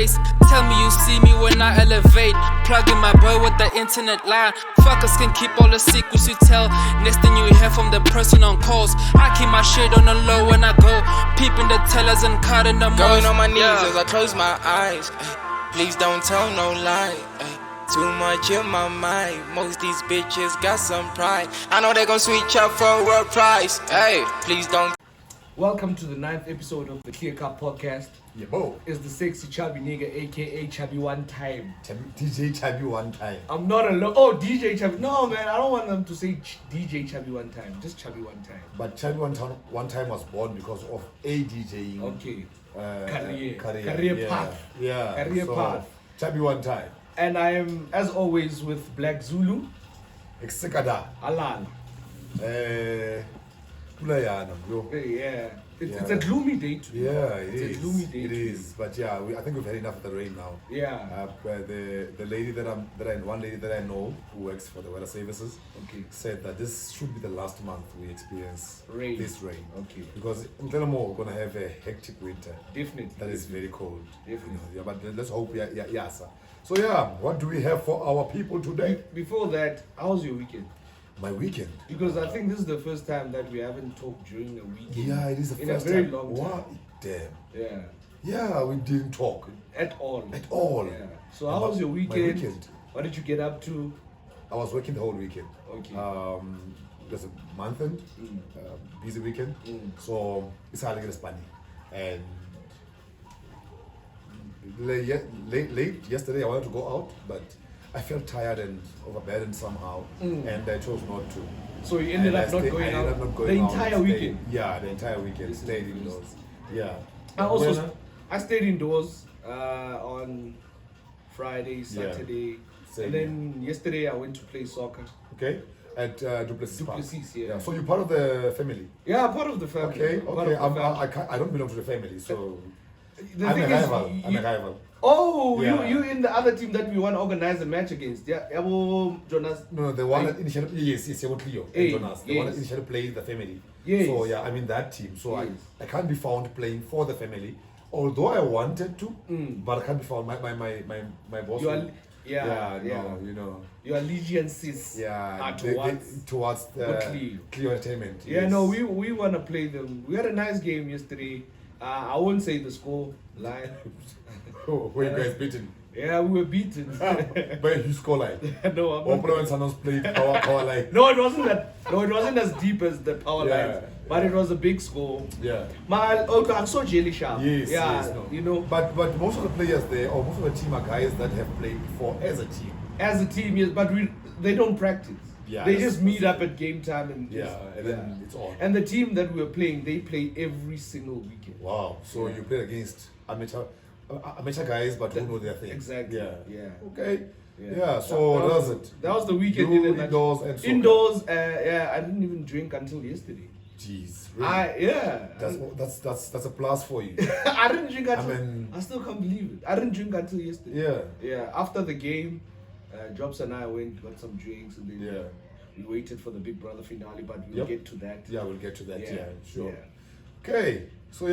Tell me you see me when I elevate. Plugging my bro with the internet line. Fuckers can keep all the secrets you tell. Next thing you hear from the person on calls. I keep my shit on the low when I go. Peeping the tellers and cutting the most. Going on my knees as I close my eyes. Please don't tell no lie. Too much in my mind. Most these bitches got some pride. I know they gon' switch up for a world prize. Hey, please don't. Welcome to the 9th episode of the TheClearCupPodcast. Yeah, bo. It's the sexy chubby nigga, aka Chubby One Time. DJ Chubby One Time. I'm not alone. Oh, DJ Chubby. No, man, I don't want them to say DJ Chubby One Time. Just Chubby One Time. But Chubby One Time was born because of a DJing. Okay. Career path. Yeah. Career path. Chubby One Time. And I am, as always, with Black Zulu. Exekada. Alan. Kulayana, bro. Yeah. It's a gloomy day today. Yeah, It's a gloomy day It today. is. But yeah, I think we've had enough of the rain now. Yeah. The lady one lady that I know who works for the weather services, said that this should be the last month we experience this rain. Okay. Because in Telemo we're gonna have a hectic winter. Definitely. That is very cold. Definitely. Yeah, but let's hope sir. So yeah, what do we have for our people today? Before that, how was your weekend? My weekend. Because I think this is the first time that we haven't talked during a weekend. Yeah, it is the first in a very time. long time. Wow, damn. Yeah. Yeah, we didn't talk. At all. Yeah. So how was your weekend? My weekend. What did you get up to? I was working the whole weekend. Okay. It was a month end, busy weekend. So it's hardly get funny. And late yesterday I wanted to go out, but I felt tired and overburdened somehow, and I chose not to. So you ended up not going out the entire weekend? Yeah, the entire weekend. Stayed indoors. Yeah. I stayed indoors on Friday, Saturday, and then yesterday I went to play soccer. Okay. At Duplessis Park. Yeah. So you're part of the family? Yeah, part of the family. Okay. I don't belong to the family, so I'm a rival. Oh, yeah. you in the other team that we want to organize a match against? Yeah, Jonas. No, the one that initially Cleo and Jonas. The one that initially played the family. Yes. So yeah, I'm in that team. So yes. I can't be found playing for the family, although I wanted to, but I can't be found. My boss. No, you know. Your allegiances are towards the Cleo Entertainment. Yeah, no, we want to play them. We had a nice game yesterday. I won't say the score line. Were you guys beaten? Yeah, we were beaten. By a huge score line. No, I'm not. And Sanos played power line. No, it wasn't that. No, it wasn't as deep as the power lines. But it was a big score. Yeah. I'm so jelly sharp. Yes. No. You know. But most of the players there, or most of the team are guys that have played before as a team. As a team, yes, but they don't practice. Yeah, they just meet up at game time and then it's on. And the team that we were playing, they play every single weekend. Wow. So you played against amateur guys, but who know their thing. Exactly. Yeah. Okay. Yeah. So that was it. That was the weekend. Indoors and soccer. Indoors. I didn't even drink until yesterday. Jeez. Really? That's a plus for you. I didn't drink until. I still can't believe it. I didn't drink until yesterday. Yeah. After the game, Jobs and I got some drinks, and then we waited for the Big Brother finale. But we'll get to that. Yeah, we'll get to that. Yeah, sure. Yeah. Okay. So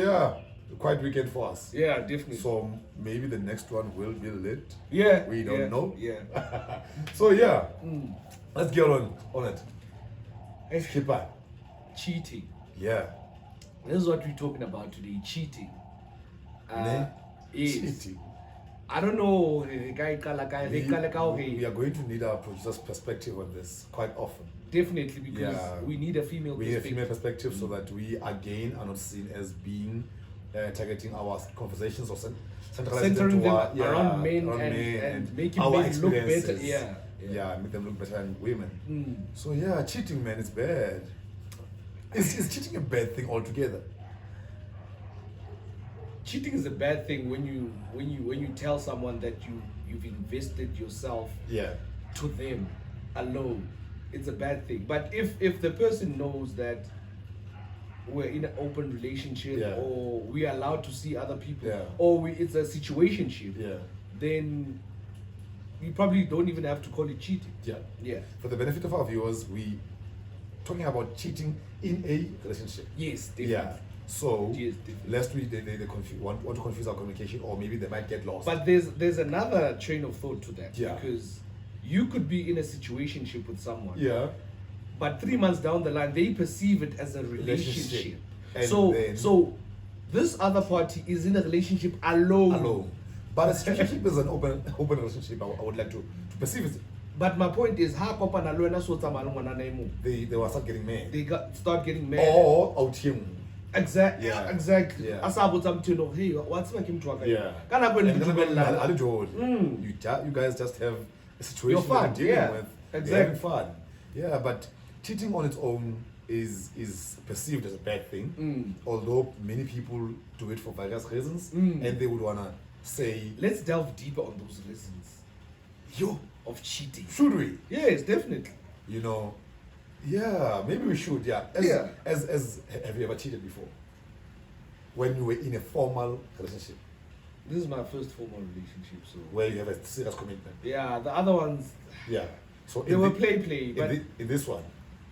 quite weekend for us. Yeah, definitely. So maybe the next one will be lit. Yeah. We don't know. Yeah. So let's get on it. Skipper. Cheating. Yeah. This is what we're talking about today. Cheating. Cheating. I don't know. We are going to need our producer's perspective on this quite often. Definitely, because we need a female perspective. We need a female perspective so that we again are not seen as being targeting our conversations or centering them around men and making men look better. Yeah, make them look better than women. So cheating, man, is bad. Is cheating a bad thing altogether? Cheating is a bad thing when you tell someone that you've invested yourself to them alone. It's a bad thing. But if the person knows that we're in an open relationship or we are allowed to see other people or it's a situationship, then you probably don't even have to call it cheating. Yeah. For the benefit of our viewers, we talking about cheating in a relationship. Yes, definitely. So lest they want to confuse our communication, or maybe they might get lost. But there's another train of thought to that. Yeah. Because you could be in a situationship with someone. Yeah. But 3 months down the line, they perceive it as a relationship. And So this other party is in a relationship alone. But a situationship is an open relationship. I would like to perceive it. But my point is, they will start getting mad. They start getting mad. Or out him. Exactly. Yeah. Exactly. Yeah. Hey, what's making trouble? Yeah. You guys just have a situation You're fun. you're dealing with. Exactly. You're having fun. Yeah, but cheating on its own is perceived as a bad thing. Although many people do it for various reasons, and they would wanna say, let's delve deeper on those reasons. Of cheating. Should we? Yes, definitely. You know, yeah, maybe we should. Yeah. As have you ever cheated before? When you were in a formal relationship? This is my first formal relationship, so where you have a serious commitment. Yeah, the other ones. Yeah. So they were play. But in this one.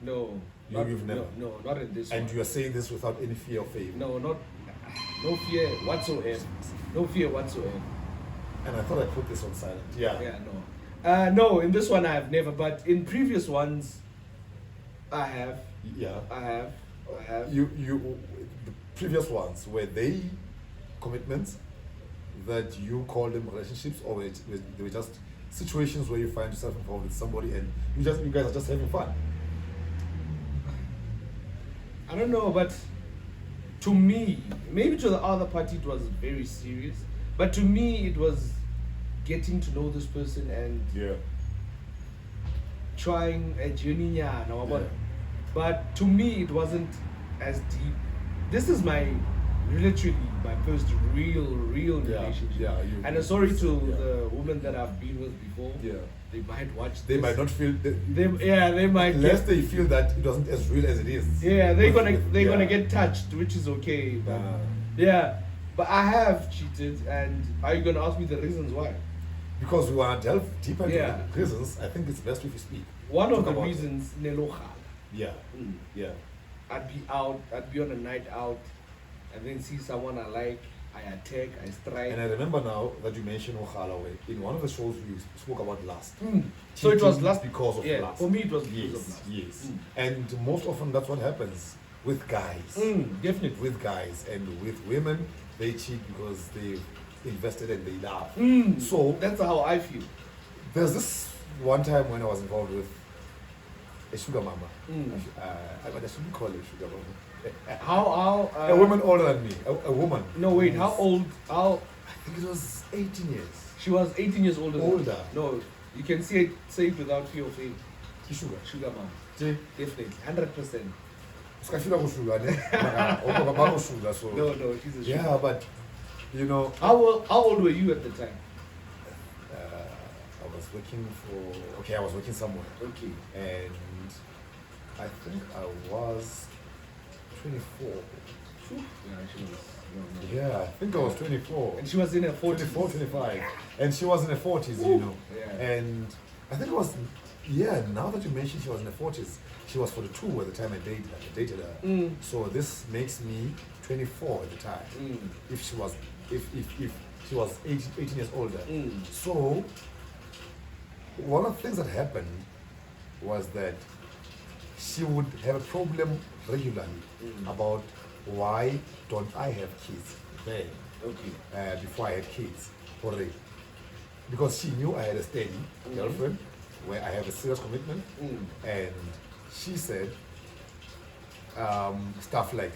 No. You've never. No, not in this one. And you are saying this without any fear of failure. No fear whatsoever. No fear whatsoever. And I thought I put this on silent. Yeah. Yeah, no. No, in this one I have never, but in previous ones, I have. Yeah. I have. The previous ones, were they commitments that you call them relationships, or they were just situations where you find yourself involved with somebody and you guys are just having fun? I don't know, but to me, maybe to the other party it was very serious, but to me it was getting to know this person and trying a journey. But to me it wasn't as deep. This is literally my first real relationship. And sorry to the women that I've been with before. They might watch this. They might not feel they might, unless they feel that it wasn't as real as it is. Yeah, they're gonna get touched, which is okay. But but I have cheated, and are you gonna ask me the reasons why? Because we want to delve deeper into the reasons. I think it's best if you speak. One of the reasons, I'd be on a night out, and then see someone I like, I attack, I strike. And I remember now that you mentioned Okhala, in one of the shows we spoke about lust. So it was lust because of lust. For me it was because of lust. Yes. And most often that's what happens with guys. Definitely. With guys. And with women, they cheat because they've invested and they love. So that's how I feel. There's this one time when I was involved with a sugar mama. I shouldn't call her sugar mama. How a woman older than me. A woman. No, wait. How old? I think it was 18 years. She was 18 years older. No, you can say it without fear of failure. Sugar mama. Definitely, 100%. No, she's a sugar. Yeah, but you know. How old were you at the time? I was working somewhere. Okay. And I think I was 24. Yeah, I think I was 24. And she was in her 40s. 24, 25. And she was in her 40s, you know. Yeah. And I think it was, now that you mentioned she was in her 40s, she was 42 at the time I dated her. So this makes me 24 at the time. If she was 18 years older. So one of the things that happened was that she would have a problem regularly about why don't I have kids then, before I had kids already. Because she knew I had a steady girlfriend where I have a serious commitment, and she said stuff like,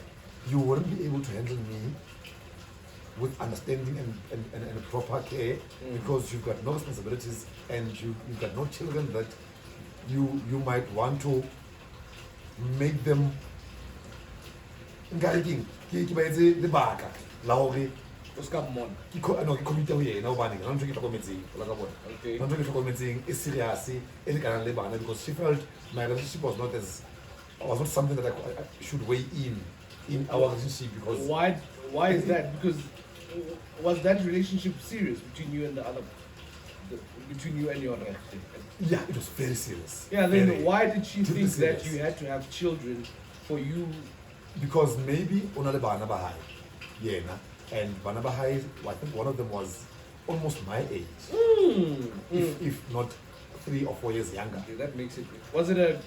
you wouldn't be able to handle me with understanding and proper care because you've got no responsibilities and you've got no children that you might want to make them encouraging ke ba etse lebaka la hore o ska mmona no ke committee ho yena o bane ga ntse ke tlhokometseng la ka bona ga ntse ke tlhokometseng e serious e le kana le bana because she felt my relationship was not something that I should weigh in our relationship. Because why is that? Because was that relationship serious between you and between you and your wife? Yeah, it was very serious. Yeah, then why did she think that you had to have children for you because maybe unale bana bahai, yeah, and bana bahai, I think one of them was almost my age, if not 3 or 4 years younger. Okay, that makes it. Was it a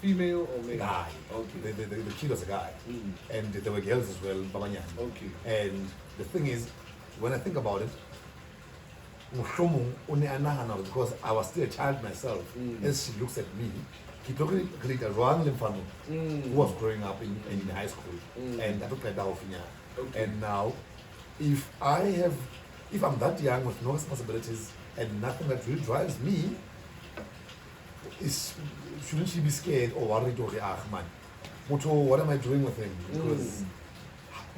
female or male? Guy. Okay. The kid was a guy, and there were girls as well, Babanyani. Okay. And the thing is, when I think about it, because I was still a child myself, as she looks at me, who was growing up in high school, and I took that off. And now, if I'm that young with no responsibilities and nothing that really drives me, shouldn't she be scared or worried or man, what am I doing with him? Because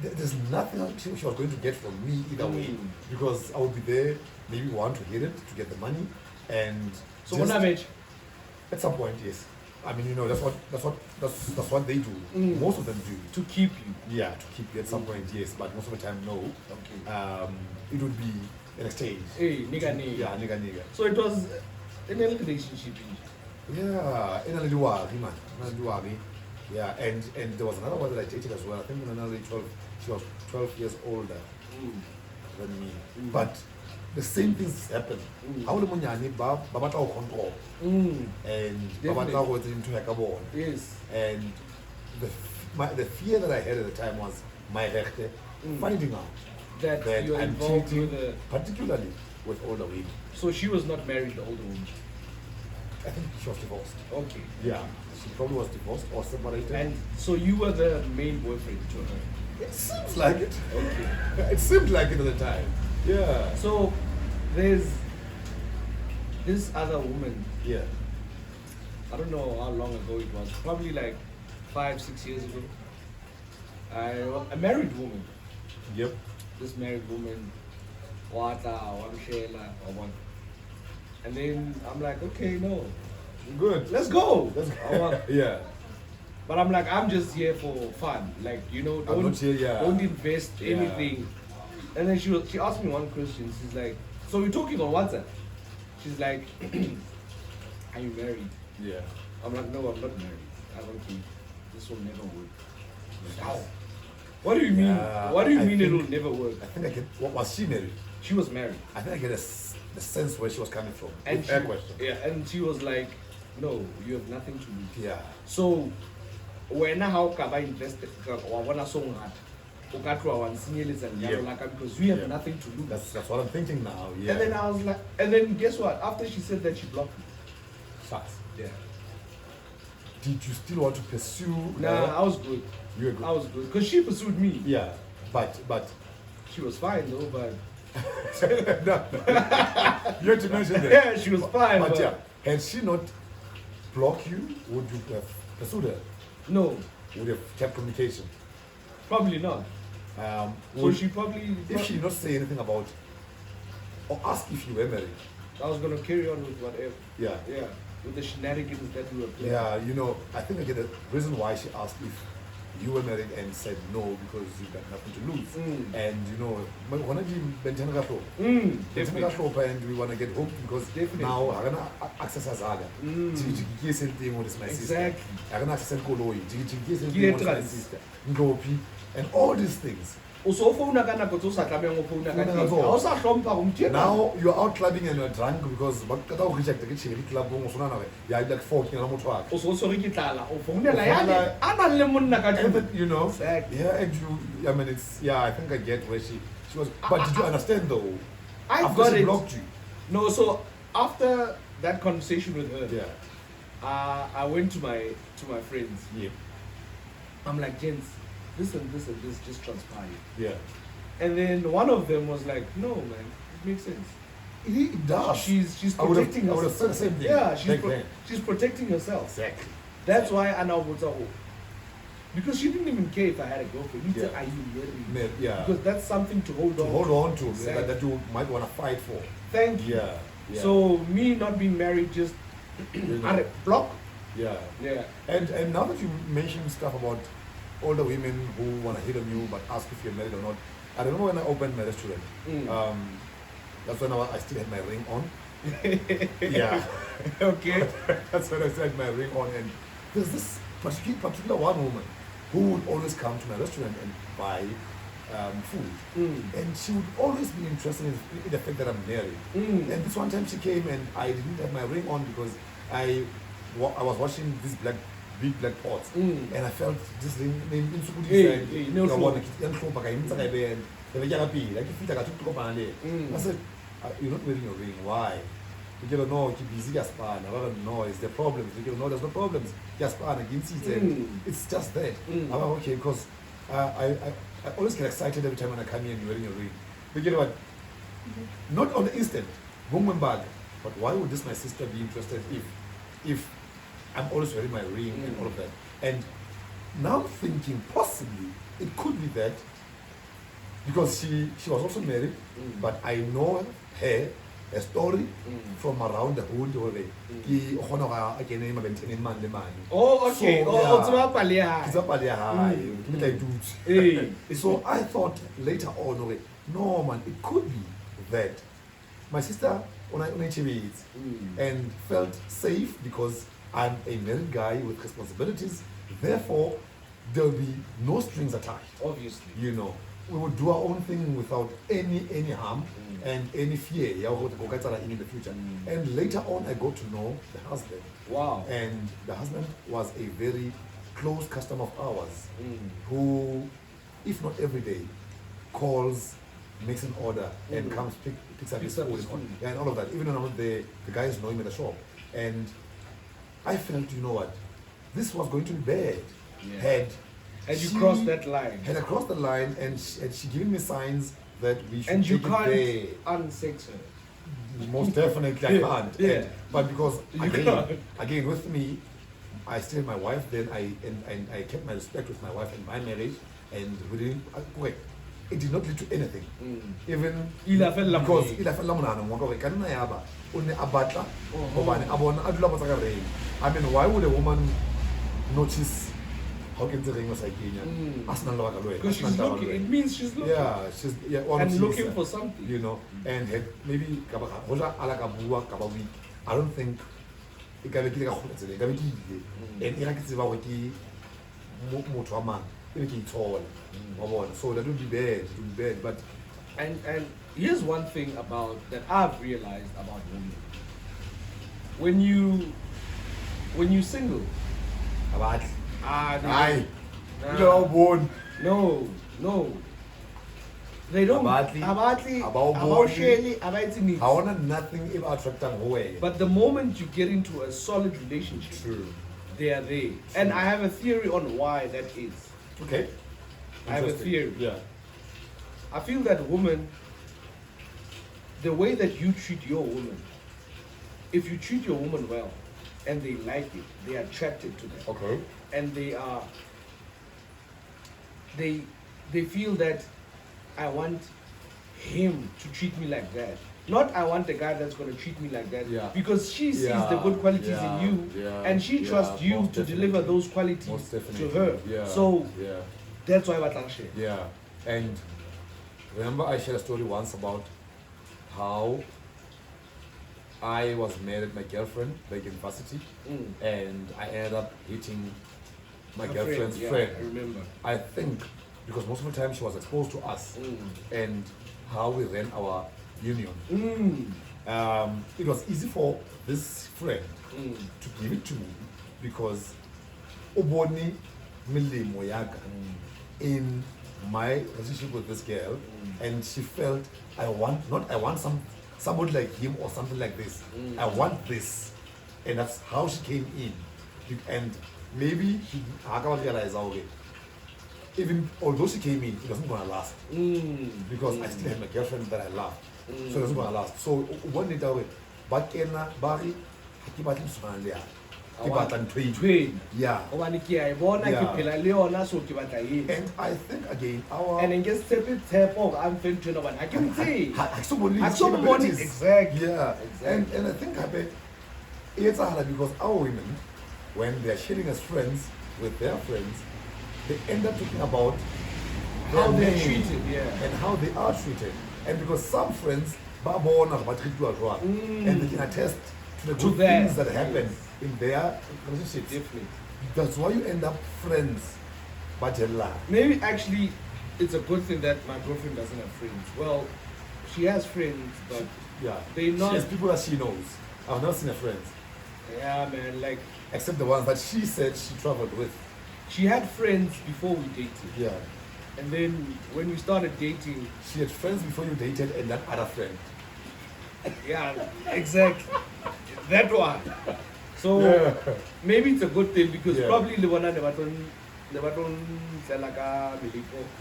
there's nothing she was going to get from me either way, because I would be there, maybe want to hit it to get the money, and so what age? At some point, yes. I mean, that's what they do. Most of them do to keep you. Yeah, to keep you at some point, yes. But most of the time, no. Okay. It would be an exchange. Hey, nigga. Yeah, nigga. So it was in a relationship. Yeah, in a little while, man. Yeah, and there was another one that I dated as well. I think she was 12 years older than me. But the same things happen. How the money baba control. And baba was into Hakabon. Yes. And the fear that I had at the time was my rechte finding out that you're I'm involved cheating, with particularly with older women. So she was not married, the older woman? I think she was divorced. Okay. Yeah, she probably was divorced or separated. And so you were the main boyfriend to her? It seems like it. Okay. It seemed like it at the time. Yeah. So there's this other woman. Yeah. I don't know how long ago it was. Probably like 5-6 years ago. A married woman. Yep. This married woman, and then I'm like, okay, no, Good. let's go. Yeah. But I'm like, I'm just here for fun. Like, don't invest anything. And then she asked me one question. She's like, so we're talking on WhatsApp. She's like, are you married? Yeah. I'm like, no, I'm not married. I don't think this will never work. Like, how? What do you mean? What do you mean it will never work? I think I get. What was she married? She was married. I think I get the sense where she was coming from. And her question. Yeah, and she was like, no, you have nothing to lose. Yeah. So when how can I invest or wanna song hard? Because we have nothing to lose. That's what I'm thinking now. Yeah. And then I was like, and then guess what? After she said that, she blocked me. Shucks. Yeah. Did you still want to pursue? Nah, I was good. You were good. I was good because she pursued me. Yeah, but she was fine though. But no. You had to mention that. Yeah, she was fine. But yeah, had she not blocked you, would you have pursued her? No. Would you have kept communication? Probably not. So she probably. If she not say anything about, or ask if you were married. I was gonna carry on with whatever. Yeah. Yeah. With the shenanigans that we were playing. Yeah, I think I get the reason why she asked if you were married and said no because you got nothing to lose. And when I and we want to get hooked because now I gonna access as aga. My sister. I gonna access my sister. And all these things. Now you're out clubbing and you're drunk because reject the cherry club yeah, like 14 Exactly. Yeah, and I mean I think I get where she was, but did you understand though? I got it. Blocked you. No, so after that conversation with her, yeah. I went to my friends. Yeah. I'm like, gents, this and this and this just transpired. Yeah. And then one of them was like, no man, it makes sense. It does. She's protecting herself. I would have said the same thing. Yeah, she's protecting herself. Exactly. That's why I now would say, because she didn't even care if I had a girlfriend. He said, are you married? Yeah. Because that's something to hold on to. Exactly. that you might want to fight for. Thank you. Yeah. So me not being married just block. Yeah. Yeah. And now that you mentioned stuff about older women who want to hit on you but ask if you're married or not, I remember when I opened my restaurant. That's when I still had my ring on. Yeah. Okay. That's when I had my ring on, and there's this particular one woman who would always come to my restaurant and buy food. And she would always be interested in the fact that I'm married. And this one time she came and I didn't have my ring on because I was washing these big black pots. And I felt this ring in I said, you're not wearing your ring, why? You don't know, keep busy, I don't know, is there problems? You know, there's no problems. It's just that. I'm like, okay, because I always get excited every time when I come here and you're wearing your ring. But you know what? Not on the instant, boom and bag. But why would my sister be interested if I'm always wearing my ring and all of that? And now thinking possibly it could be that because she was also married, but I know her a story from around the hood already. Oh, okay. So I thought later on, no man, it could be that my sister and felt safe because I'm a married guy with responsibilities. Therefore, there'll be no strings attached. Obviously. You know, we would do our own thing without any harm and any fear in the future. And later on, I got to know the husband. Wow. And the husband was a very close customer of ours who, if not every day, calls, makes an order, and comes picks up his food and all of that. Even when the guys know him at the shop. And I felt, you know what, this was going to be bad. Yeah. Had you crossed that line? Had I crossed the line, and she given me signs that we should and you take can't it unsex her. Most definitely I can't. Yeah. But because again with me, I still had my wife then. I kept my respect with my wife and my marriage, and we didn't. It did not lead to anything. Even because I mean, why would a woman notice? How can the ring was like because she's looking, it means she's looking. Yeah, and looking for something. You know, and maybe I don't think it can be so that would be bad. It would be bad. But and here's one thing about that I've realized about women. When you single, no. They don't. Nothing about but the moment you get into a solid relationship, they are there. And I have a theory on why that is. Okay. I have a theory. Yeah. I feel that women, the way that you treat your woman, if you treat your woman well, and they like it, they are attracted to that. Okay. And they feel that I want him to treat me like that. Not I want a guy that's going to treat me like that. Yeah. Because she sees the good qualities in you, and she trusts you to deliver those qualities to her. Yeah. So that's why I share. Yeah. And remember I shared a story once about how I was married my girlfriend back in university, and I ended up hitting my girlfriend's friend. I remember. I think because most of the time she was exposed to us and how we ran our union. It was easy for this friend to give it to me because Oboni Milimo Yaga in my relationship with this girl, and she felt I want somebody like him or something like this. I want this, and that's how she came in. And maybe she realized even although she came in, it wasn't gonna last because I still had my girlfriend that I loved, so it wasn't gonna last. So one day that way, but Bari, yeah. And I think again and then just step I'm finishing over. I can see. Exactly. Yeah. Exactly. And I think it's hard because our women, when they are sharing as friends with their friends, they end up talking about how they're treated, and how they are treated. And because some friends and they can attest to the good things that happen in their relationships. Definitely. That's why you end up friends Maybe actually it's a good thing that my girlfriend doesn't have friends. Well, she has friends, but they're not. She has people that she knows. I've not seen her friends. Yeah, man. Like except the ones that she said she traveled with. She had friends before we dated. Yeah. And then when we started dating, she had friends before you dated, and that other friend. Yeah, exactly. That one. So maybe it's a good thing because probably the one never don't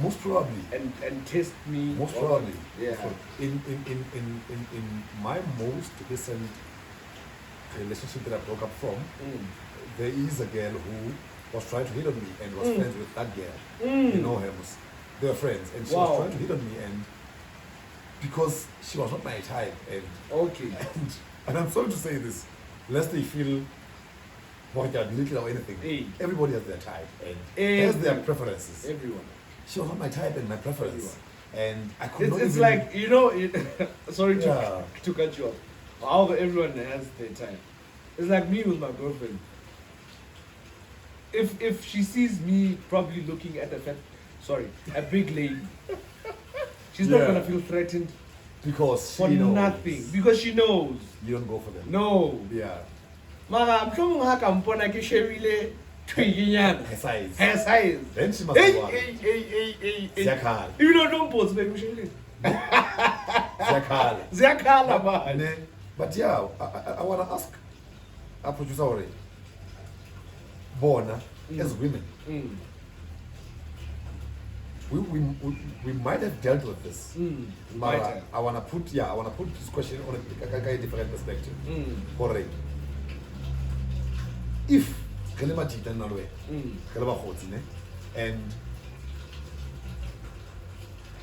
most probably and test me. Most probably. Yeah. In my most recent relationship that I broke up from, there is a girl who was trying to hit on me and was friends with that girl. You know her. They were friends, and she was trying to hit on me, and because she was not my type, and I'm sorry to say this, lest they feel little or anything. Everybody has their type and has their preferences. Everyone. She was not my type and my preference, and I could not. It's like sorry to cut you off. How everyone has their type. It's like me with my girlfriend. If she sees me probably looking at a big lady, she's not gonna feel threatened because she knows. Nothing. Because she knows. You don't go for them. No. Yeah. Mara, I'm sure her size. Her size. Then she must be one. Hey. You don't pose baby. Zakala, man. But yeah, I wanna ask our producer already. Born as women. We might have dealt with this. I wanna put this question on a different perspective. Already. If and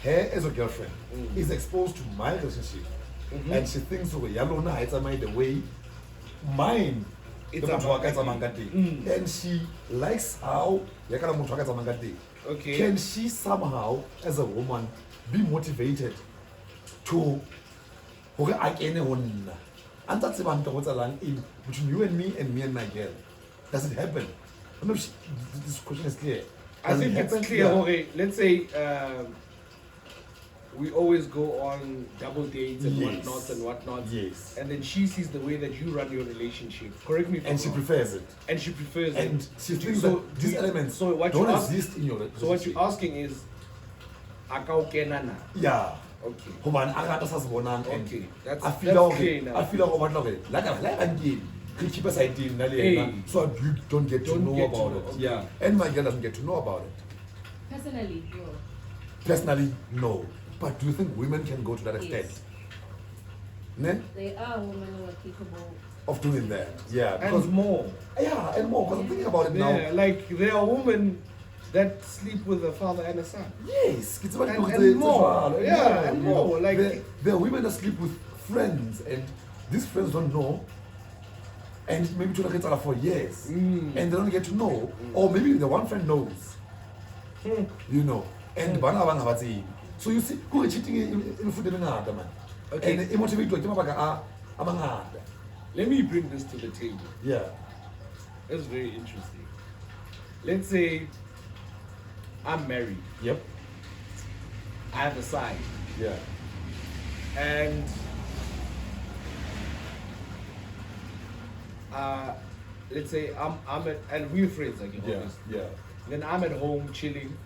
her as a girlfriend is exposed to my relationship and she thinks Yalona it's the way mine and she likes how can she somehow as a woman be motivated to between you and me and my girl? Does it happen? I don't know if this question is clear. I think it's clear. Okay, let's say we always go on double dates and whatnot. Yes. And then she sees the way that you run your relationship. Correct me if I'm wrong. She prefers it. And she prefers it. And she thinks that these elements don't exist in your relationship. So what you're asking is, Akaukenana. Yeah. Okay. Okay. That's clear now. I feel like keep aside so you don't get to know about it. Okay. Yeah. And my girl doesn't get to know about it. Personally, no. Personally, no. But do you think women can go to that extent? Yes. Ne? There are women who are capable of doing that. Yeah. And more. Yeah, and more. Because I'm thinking about it now. Yeah, like there are women that sleep with a father and a son. Yes. It's about and more. Yeah, and more. Like there are women that sleep with friends and these friends don't know. And maybe to look at for years. And they don't get to know. Or maybe the one friend knows. You know. And so you see, who is cheating in food man? Okay. And it motivates you. Let me bring this to the table. Yeah. That's very interesting. Let's say I'm married. Yep. I have a side. Yeah. And let's say I'm at, and we're friends again. Yeah. Then I'm at home chilling,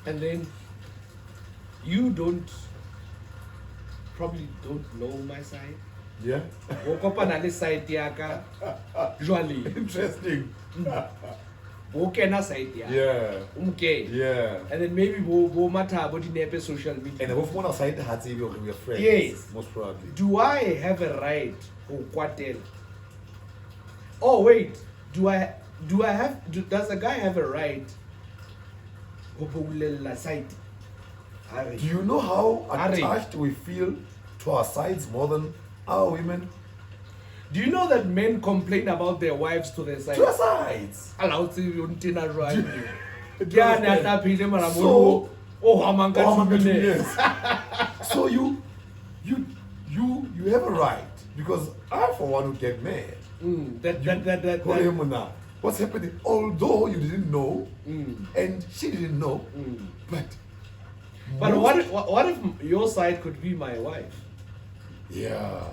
and then you probably don't know my side. Yeah. Side interesting. Side yeah. Yeah. And then maybe we'll matter about the social media. And the one side we are friends. Yes. Most probably. Do I have a right to quartel? Oh wait, does a guy have a right to do you know how attached we feel to our sides more than our women? Do you know that men complain about their wives to their sides? To their sides. So you have a right, because I for one would get mad. what's happening, although you didn't know, and she didn't know, but what if your side could be my wife? yeah,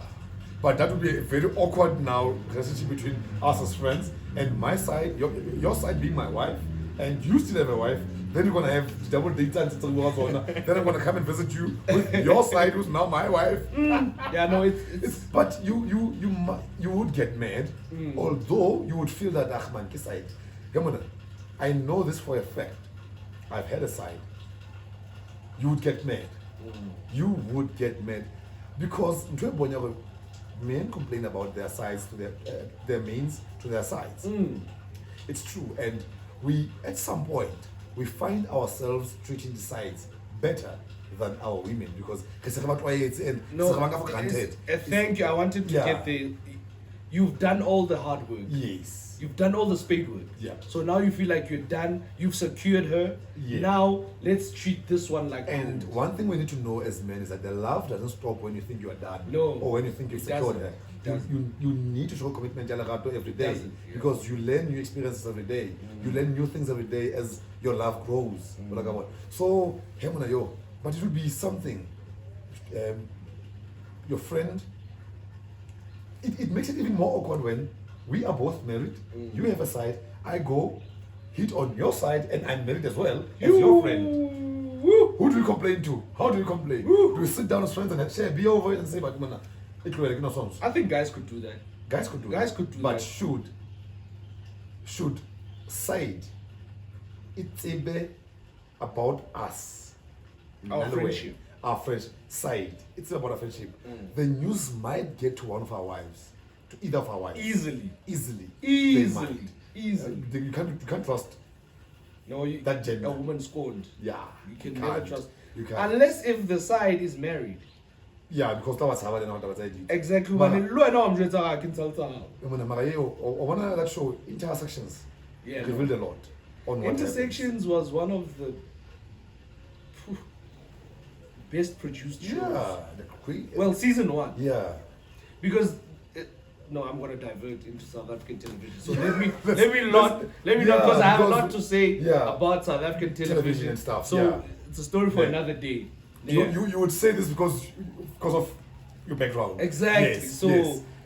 but that would be a very awkward now relationship between us as friends, and my side, your side being my wife, and you still have a wife. Then you're gonna have double dates and then I'm gonna come and visit you with your side, who's now my wife. Yeah, no, it's but you would get mad, although you would feel that man, kiss side. I know this for a fact. I've had a side. You would get mad. You would get mad because men complain about their sides to their mains to their sides. It's true, and we at some point we find ourselves treating the sides better than our women because thank you. I wanted to get the. You've done all the hard work. Yes. You've done all the spade work. Yeah. So now you feel like you're done. You've secured her. Yeah. Now let's treat this one like. And gold. one thing we need to know as men is that the love doesn't stop when you think you are done. No. Or when you think you've secured her. You need to show commitment every day because you learn new experiences every day. You learn new things every day as your love grows. So, but it would be something. Your friend. It makes it even more awkward when we are both married. You have a side. I go hit on your side, and I'm married as well as your friend. Who do you complain to? How do you complain? Do you sit down as friends and share beer over it and say, "But man, I think guys could do that. Guys could do that. But should side it's about us. Our friendship. Our friendship side. It's about our friendship. The news might get to one of our wives, to either of our wives. Easily. They might. You can't trust. No, that gender. A woman scorned. Yeah. You can never trust. You can't. Unless if the side is married. Yeah, because that was how I know exactly. That show Intersections revealed a lot on what Intersections was one of the best produced shows. Well, season 1. Yeah. Because I'm going to divert into South African television. So let me not because I have a lot to say about South African television and stuff. So it's a story for another day. Yeah. You would say this because of your background. Exactly. Yes.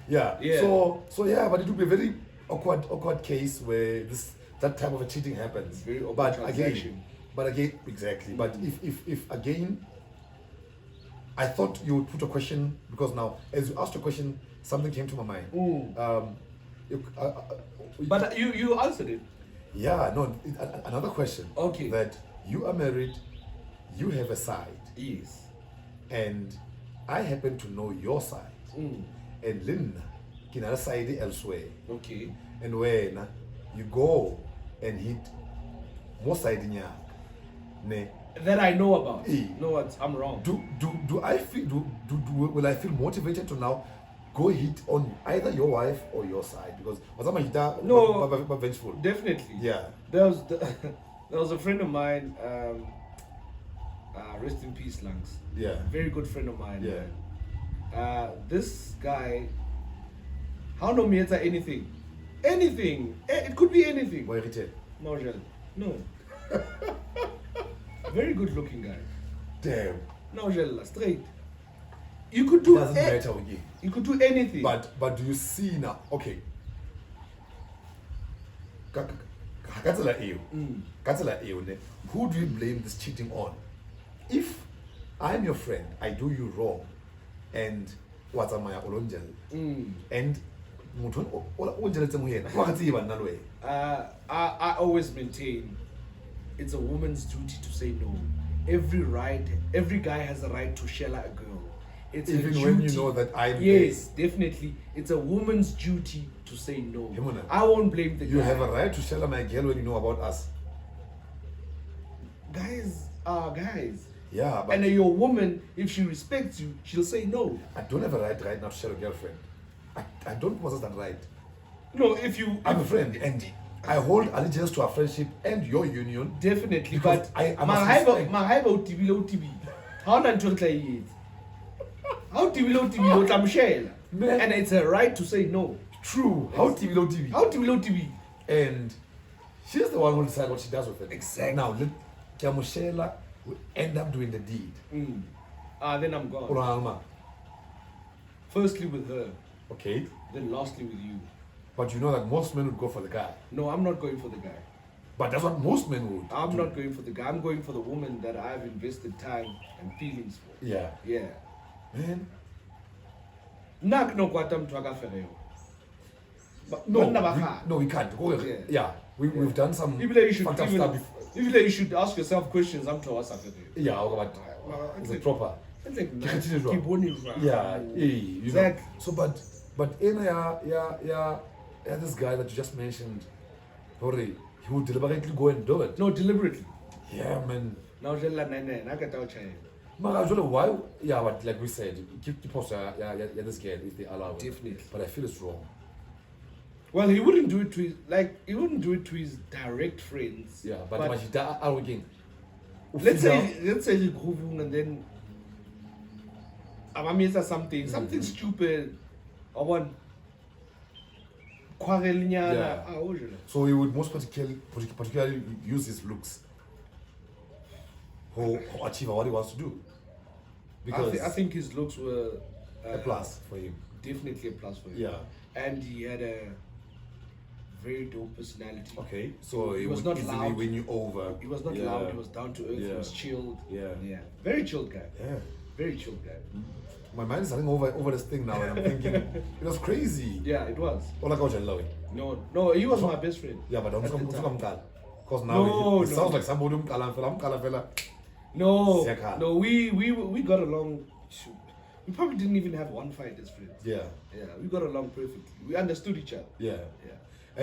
Yeah. So but it would be a very awkward case where that type of a cheating happens. Very awkward but transaction. again, exactly. But if again, I thought you would put a question because now as you asked a question, something came to my mind. But you answered it. Yeah. No. Another question. Okay. That you are married, you have a side. Yes. And I happen to know your side. And Linda can have a side elsewhere. Okay. And when you go and hit more side in that I know about. Know what? I'm wrong. Do I feel will I feel motivated to now go hit on either your wife or your side? Because no, vengeful. Definitely. Yeah. There was a friend of mine. Rest in peace, Langs. Yeah. Very good friend of mine. Yeah. This guy, how no meter anything. Anything. It could be anything. Marjal. No. Very good looking guy. Damn. Marjal, straight. You could do doesn't matter with you. You could do anything. But do you see now? Okay. Who do you blame this cheating on? If I'm your friend, I do you wrong, and what's my olonjel, and I always maintain it's a woman's duty to say no. Every guy has a right to shell a girl. It's even when you know that I'm definitely. It's a woman's duty to say no. I won't blame the guy. You have a right to shell my girl when you know about us. Guys are guys. Yeah, but and your woman, if she respects you, she'll say no. I don't have a right now to share a girlfriend. I don't possess that right. No, I'm a friend and I hold allegiance to our friendship and your union. Definitely, but how and it's a right to say no. True. How TV? And she's the one who decides what she does with it. Exactly. Now, Kiamushela will end up doing the deed. Then I'm gone. Urama. Firstly with her, Okay. then lastly with you. But you know that most men would go for the guy. No, I'm not going for the guy. But that's what most men would. I'm do. not going for the guy. I'm going for the woman that I've invested time and feelings for. Yeah. Yeah. Man. Nak no kwatam twakafereo. No, we can't. Go ahead. Yeah. We've done some Even though you should fucked up stuff before. even though you should ask yourself questions, I'm to us after Yeah, but is it proper? It's like Yeah, you know. Exactly. So but in this guy that you just mentioned, Hori, he would deliberately go and do it. No, deliberately. Yeah, man. Now nine. Mara, why? Yeah, but like we said, keep the post. Yeah, this guy if they allow it. Definitely. But I feel it's wrong. Well, he wouldn't do it to his direct friends. Yeah, but again. Let's say he grooving and then Amamisa something stupid. I want Yeah. So he would most particularly use his looks to achieve what he wants to do. Because I think his looks were a plus for him. Definitely a plus for him. Yeah. And he had a very dope personality. Okay. So he was would not easily loud. win you over. He was not loud. He was down to earth. He was chilled. Yeah. Yeah. Very chilled guy. Yeah. Very chilled guy. My mind is running over this thing now, and I'm thinking it was crazy. Yeah, it was. All like Lowy. No, he was my best friend. Yeah, but At the time. because now No, it sounds like somebody fella. No, we got along. We probably didn't even have one fight as friends. Yeah. Yeah, we got along perfectly. We understood each other. Yeah. Yeah.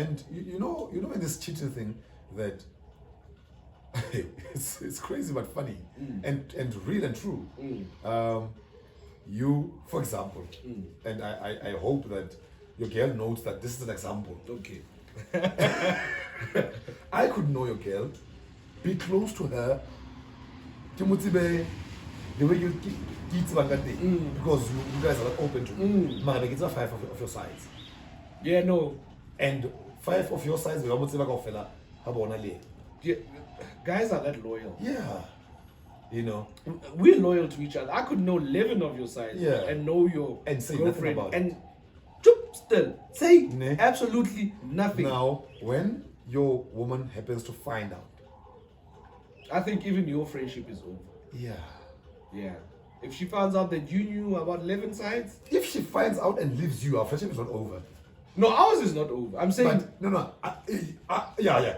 And you know in this cheating thing that it's crazy but funny and real and true. You, for example, and I hope that your girl knows that this is an example. Okay. I could know your girl, be close to her, the way you because you guys are not open to me. It's a 5 of your sides. Yeah, no. And 5 of your sides, Yeah, guys are that loyal. yeah. You know. We're loyal to each other. I could know 11 of your sides and know your and say nothing girlfriend about and it. still say Ne? absolutely nothing. Now, when your woman happens to find out, I think even your friendship is over. yeah. Yeah. If she finds out that you knew about 11 sides, If she finds out and leaves you, our friendship is not over. no, ours is not over. I'm saying But no. Yeah.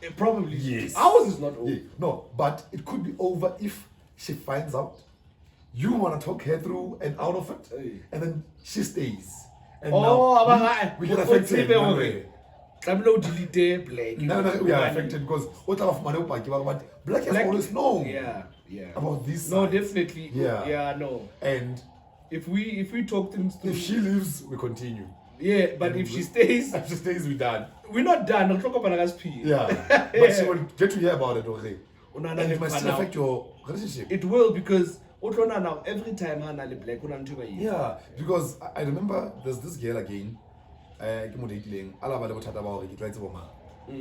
it probably Yes. ours is not over. Yeah. No, but it could be over if she finds out. You want to talk her through and out of it, Hey. and then she stays. And Oh, now we get affected. No, delete black. no, we are affected because what type of money but black has always known Yeah. about this. No, side. definitely. Yeah. Yeah, no. And If we talk things through, if she leaves, we continue. yeah, but if she stays, If she stays, we done. we're not done. We'll talk about us. Yeah. But she will get to hear about it, okay? And it must still Now. affect your relationship. It will because now every time Hana le black Yeah, because I remember there's this girl again.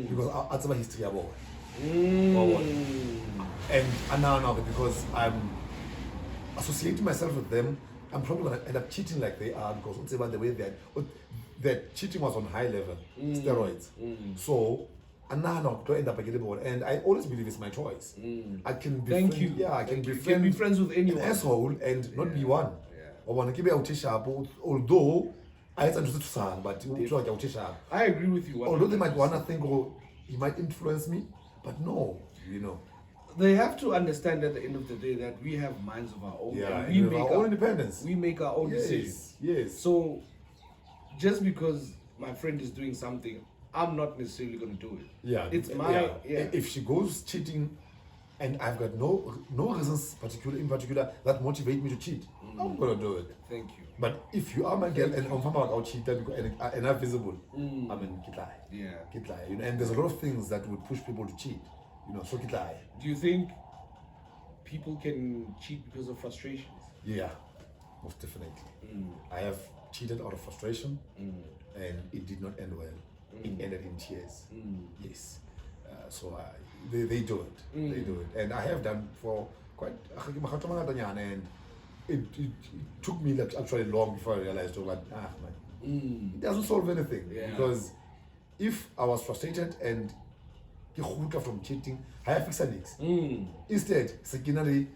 Because I tell history about and now because I'm associating myself with them, I'm probably gonna end up cheating like they are because the way that cheating was on high level steroids. So and now to end up and I always believe it's my choice. I can be Thank you. Yeah, I can You be can be friends with anyone. an asshole and not be one. Yeah. Or want to keep out sharp, although I understood to sound, but sharp. I agree with you. Although they might wanna think, oh, he might influence me, but no, They have to understand at the end of the day that we have minds of our own. Yeah, and we and make our own independence. We make our own decisions. Yes. So, just because my friend is doing something, I'm not necessarily going to do it. Yeah, It's my If she goes cheating, and I've got no reasons in particular that motivate me to cheat, I'm gonna do it. Thank you. But if you are my girl and I'm about cheater and are visible, I mean, Yeah. and there's a lot of things that would push people to cheat. So kitlai. Do you think people can cheat because of frustrations? Yeah, most definitely. I have cheated out of frustration, and it did not end well. it ended in tears. Yes. So they do it. They do it. And I have done for quite and it took me actually long before I realized man, it doesn't solve anything. Because if I was frustrated and from cheating, I have fixed needs. Instead, secondary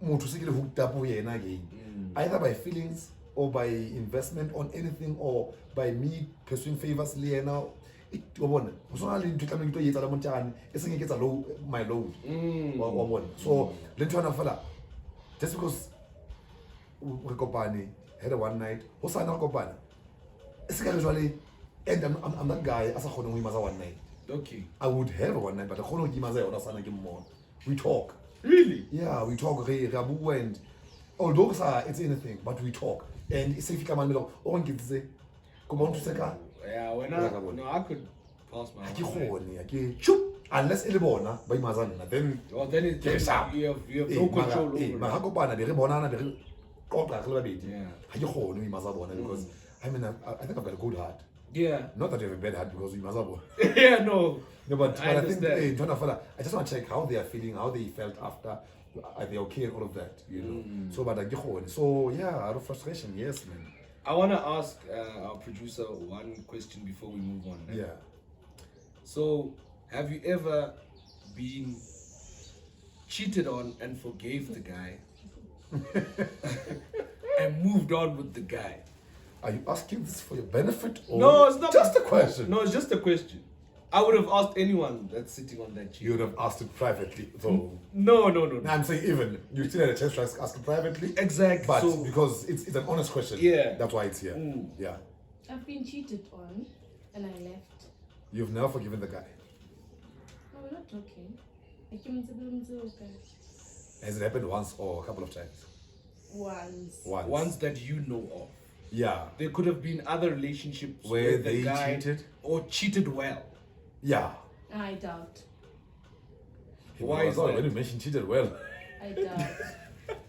hooked up again. Either by feelings or by investment on anything or by me pursuing favors now. My load. So just because we had a one night, and I'm that guy as a one night. Okay. I would have a one night, but we talk. Really? Yeah, we talk and although it's anything, but we talk. And if you come and come on to Seka. Yeah, I could pass my unless Elibona by Mazana, then you have no control over it. Because I think I've got a good heart. Yeah. Not that you have a bad heart because we must have. Yeah, no. No, but I think understand. I just want to check how they are feeling, how they felt after. Are they okay and all of that, you know? So, but so yeah, out of frustration, yes, man. I want to ask our producer one question before we move on. Right? Yeah. So, have you ever been cheated on and forgave the guy and moved on with the guy? Are you asking this for your benefit or No, it's not just a question? No, it's just a question. I would have asked anyone that's sitting on that chair. You would have asked it privately, though. No. I'm saying even you still had a chance to ask it privately. Exactly. But so, because it's an honest question. Yeah. That's why it's here. Yeah. I've been cheated on and I left. You've never forgiven the guy. No, we're not talking. Has it happened once or a couple of times? Once. ones that you know of. Yeah. There could have been other relationships Where the they guy cheated? or cheated well. Yeah. I doubt. Why is that? When you mentioned cheated well. I doubt.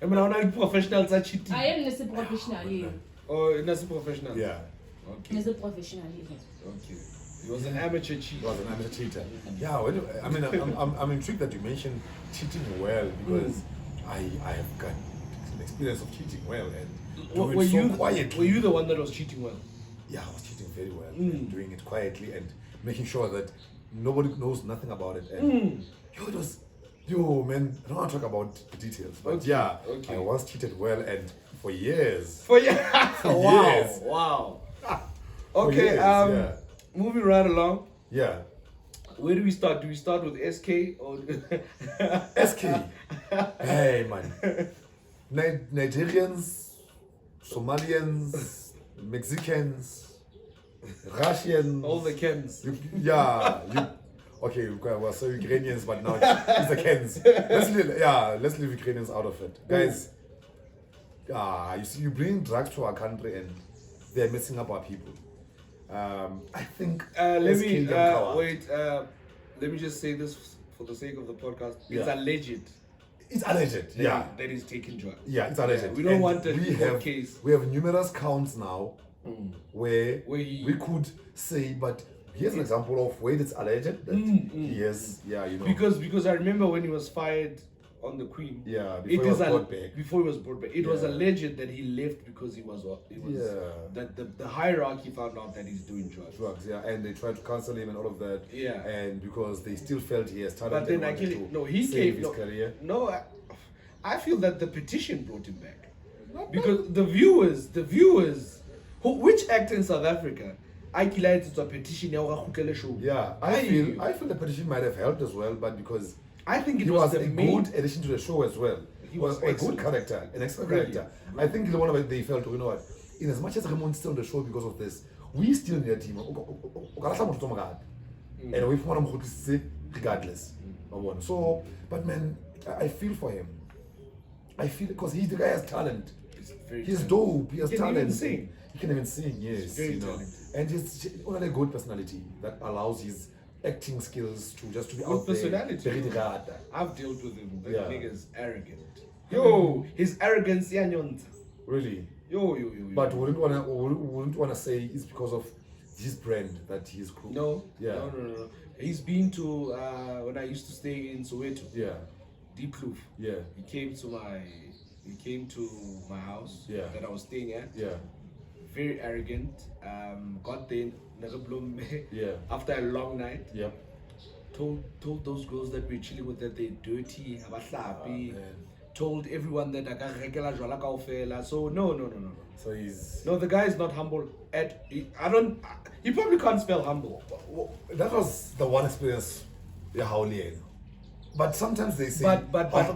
I mean, I'm not professionals are cheating. I am not a professional here. Oh, not a professional. Yeah. Okay. As a professional here. Okay. He was an amateur cheater. He was an amateur cheater. Yeah. I mean, I'm intrigued that you mentioned cheating well because I have got an experience of cheating well and doing it so quietly. Were you the one that was cheating well? Yeah, I was cheating very well and doing it quietly and making sure that nobody knows nothing about it. And man, I don't want to talk about the details, but I once cheated well and for years. For years. years. Wow. For Okay. years, Moving right along. Yeah. Where do we start? Do we start with SK or SK? Hey, man. Nigerians, Somalians, Mexicans, Russians. all the Kens? Okay, well, so Ukrainians, but now it's the Kens. Let's leave Ukrainians out of it. Guys, you see, you bring drugs to our country and they're messing up our people. I think let me just say this for the sake of the podcast. It's alleged. It's alleged. That he's taking drugs. Yeah, it's alleged. We don't want a court case. We have numerous counts now where he- we could say, but here's an example of where it's alleged that he has, Because I remember when he was fired on the Queen. Yeah, before he was brought back. Before he was brought back, it was alleged that he left because that the hierarchy found out that he's doing drugs. And they tried to cancel him and all of that. Yeah. And because they still felt he has talent. But then he came. his career. No, I feel that the petition brought him back because the viewers, which actor in South Africa, I to a petition. Yeah, I feel the petition might have helped as well, but because I think he was a good addition to the show as well. He was a good character, an excellent character. I think the one of it they felt, you know what, in as much as Ramon's still on the show because of this, we still need a team. And we want to say regardless. So, but man, I feel for him. I feel because the guy has talent. He's dope. He has talent. He can even sing. Yes, talented. And he's only a good personality that allows his acting skills to be Good out personality. there. I've dealt with him. That nigga's arrogant. His arrogance, Really? Yo. But wouldn't wanna say it's because of his brand that he's cool. No. Yeah. No. He's been to when I used to stay in Soweto. Yeah. Deep Kloof. Yeah. He came to my house that I was staying at. Yeah. Very arrogant. Got there after a long night. Yeah. Told those girls that we're chilling with that they're dirty, told everyone that I got regular jwala kaofela. So no. So he's the guy is not humble he probably can't spell humble. that was the one experience. Yeah, how but sometimes they say but thank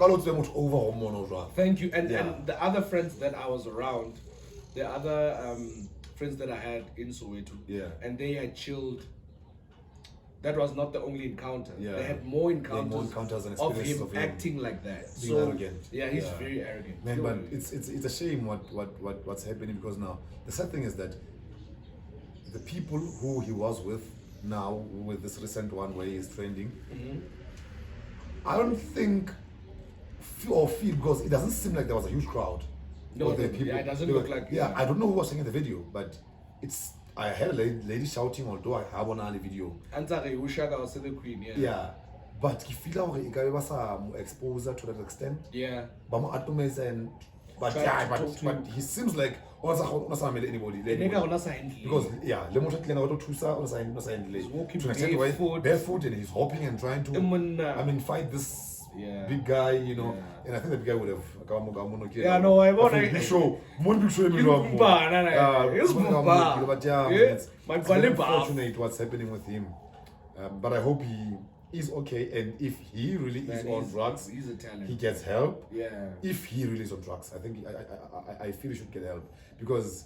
you. And the other friends that I was around, the other friends that I had in Soweto, and they had chilled. That was not the only encounter. Yeah. They had more encounters, and of experiences him acting like that. Being arrogant. Yeah, he's very arrogant. Man, but it's a shame what's happening, because now the sad thing is that the people who he was with now, with this recent one where he is trending, I don't think or feel, because it doesn't seem like there was a huge crowd. No, people, it doesn't look like. Yeah, I don't know who was saying in the video, but I heard a lady shouting, although I have on the video. Shaka Khoza the Queen, Yeah, but he feel like he was exposure to that extent. Yeah. But he seems like anybody. Because he's walking barefoot and he's hopping and trying to fight this big guy, and I think the big guy would have big show. It's unfortunate what's happening with him, but I hope he is okay, and if he really is on drugs, he's a talent. He gets help. Yeah. If he really is on drugs, I think I feel he should get help, because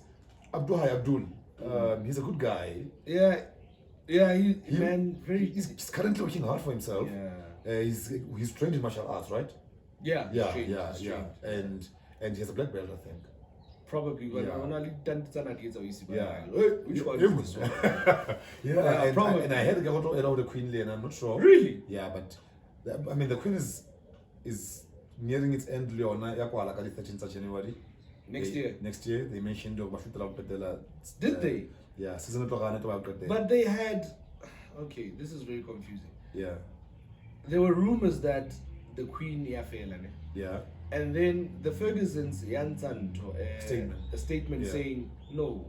Abdul, he's a good guy. Yeah, he's currently working hard for himself. Yeah. He's trained in martial arts, right? Yeah. And he has a black belt, I think. Probably. Which one is this one? Probably. And I had to go to the Queen, and I'm not sure. Really? Yeah, but the Queen is nearing its end. Leona, 13th of January. Next year. Next year, they mentioned Did they? Yeah, season but they had. Okay, this is very confusing. Yeah. There were rumors that the Queen Yeah. and then the Fergusons a statement Yeah. saying no,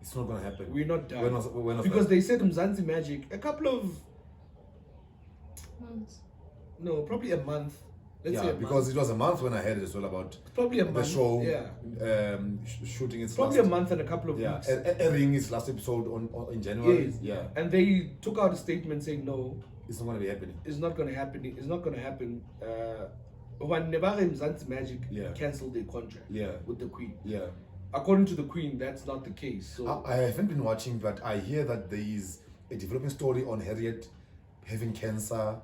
it's not gonna happen. we're not done. When was because that? they said Mzansi Magic a couple of Months. no, probably a month. Let's say a because month. it was a month when I heard it as well about Probably a the month. show. Yeah. Shooting its Probably last, a month and a couple of weeks. airing its last episode in January. Yes. Yeah. And they took out a statement saying no, It's not gonna be happening. it's not going to happen. It's not going to happen. When Mzansi Magic cancelled their contract with the Queen. Yeah. According to the Queen, that's not the case. So I haven't been watching, but I hear that there is a developing story on Harriet having cancer.